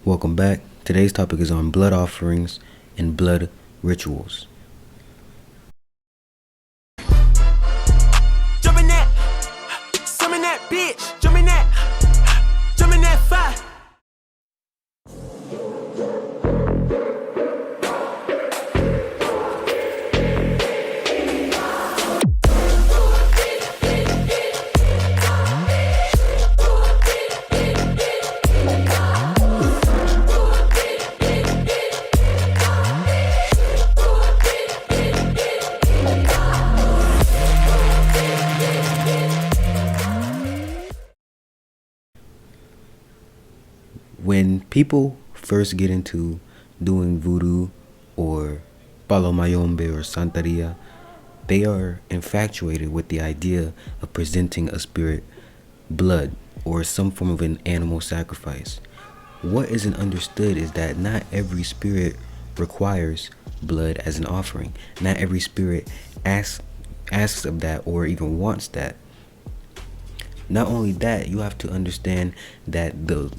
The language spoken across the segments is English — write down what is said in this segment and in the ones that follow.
Welcome back. Today's topic is on blood offerings and blood rituals. Jump in that, some in that bitch. Jump in that fire. When people first get into doing voodoo or palo mayombe or santeria, they are infatuated with the idea of presenting a spirit blood or some form of an animal sacrifice. What isn't understood is that not every spirit requires blood as an offering. Not every spirit asks of that or even wants that. Not only that, you have to understand that the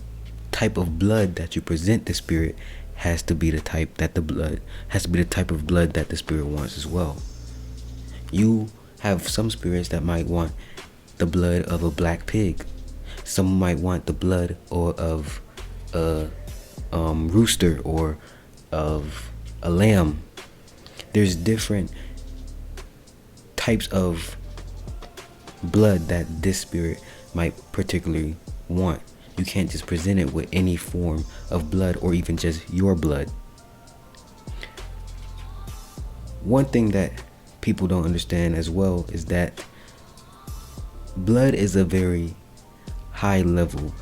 type of blood that you present the spirit has to be the type that the blood has to be the type of blood that the spirit wants as well. You have some spirits that might want the blood of a black pig. Some might want the blood or of a rooster or of a lamb. There's different types of blood that this spirit might particularly want. You can't just present it with any form of blood or even just your blood. One thing that people don't understand as well is that blood is a very high level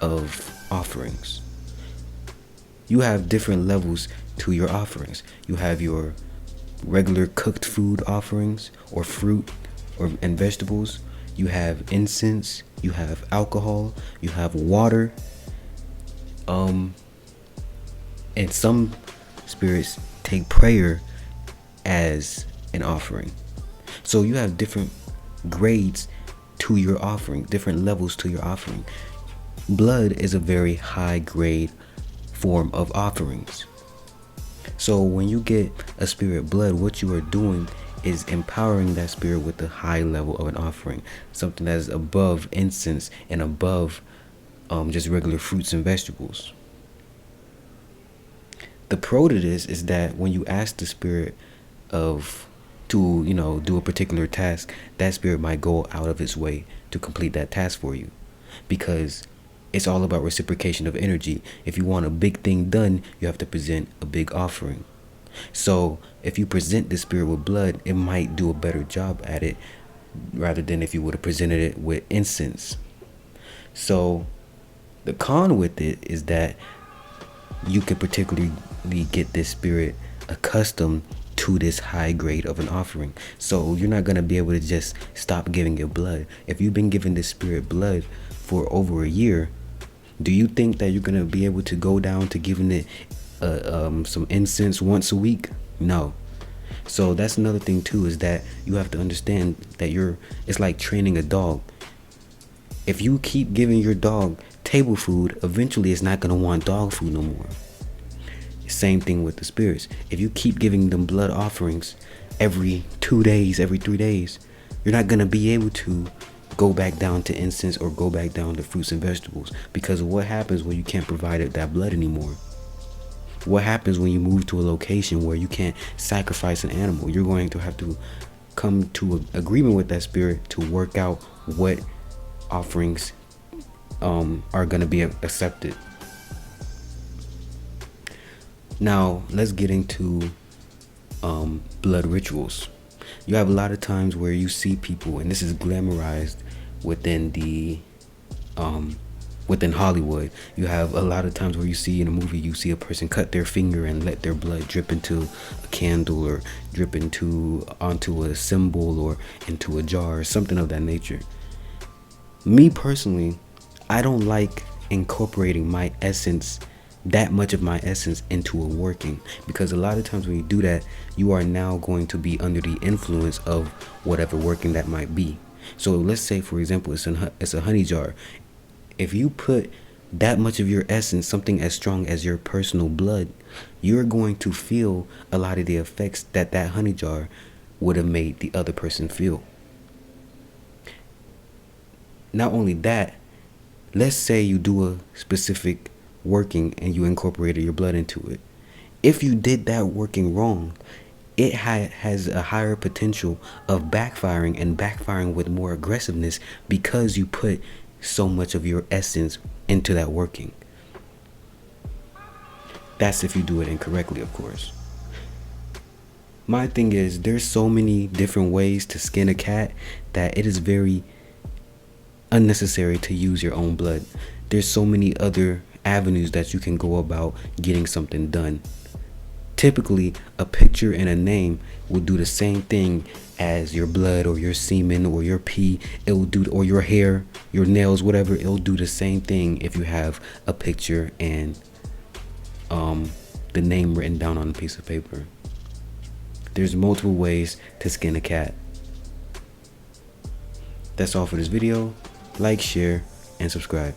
of offerings. You have different levels to your offerings. You have your regular cooked food offerings or fruit and vegetables. You have incense, you have alcohol, you have water. And some spirits take prayer as an offering. So you have different grades to your offering, different levels to your offering. Blood is a very high grade form of offerings. So when you get a spirit blood, what you are doing is empowering that spirit with the high level of an offering, something that is above incense and above just regular fruits and vegetables. The pro to this is that when you ask the spirit to do a particular task, that spirit might go out of its way to complete that task for you, because it's all about reciprocation of energy. If you want a big thing done, you have to present a big offering. So if you present the spirit with blood, it might do a better job at it rather than if you would have presented it with incense. So the con with it is that you could particularly get this spirit accustomed to this high grade of an offering. So you're not going to be able to just stop giving it blood. If you've been giving this spirit blood for over a year, do you think that you're going to be able to go down to giving it some incense once a week? No. So that's another thing too, is that you have to understand that it's like training a dog. If you keep giving your dog table food, eventually it's not going to want dog food no more. Same thing with the spirits. If you keep giving them blood offerings every 2 days, every 3 days, you're not going to be able to go back down to incense or go back down to fruits and vegetables, because what happens when you can't provide that blood anymore? What happens when you move to a location where you can't sacrifice an animal? You're going to have to come to an agreement with that spirit to work out what offerings are going to be accepted. Now let's get into blood rituals. You have a lot of times where you see people, and this is glamorized within within Hollywood. You have a lot of times where you see in a movie, you see a person cut their finger and let their blood drip into a candle or drip onto a symbol or into a jar or something of that nature. Me personally, I don't like incorporating my essence, that much of my essence, into a working, because a lot of times when you do that, you are now going to be under the influence of whatever working that might be. So let's say, for example, it's a honey jar. If you put that much of your essence, something as strong as your personal blood, you're going to feel a lot of the effects that that honey jar would have made the other person feel. Not only that, let's say you do a specific working and you incorporated your blood into it. If you did that working wrong, it has a higher potential of backfiring, and backfiring with more aggressiveness, because you put so much of your essence into that working. That's if you do it incorrectly, of course. My thing is, there's so many different ways to skin a cat that it is very unnecessary to use your own blood. There's so many other avenues that you can go about getting something done. Typically, a picture and a name will do the same thing as your blood or your semen or your pee. It will do, or your hair, your nails, whatever. It'll do the same thing if you have a picture and the name written down on a piece of paper. There's multiple ways to skin a cat. That's all for this video. Like, share, and subscribe.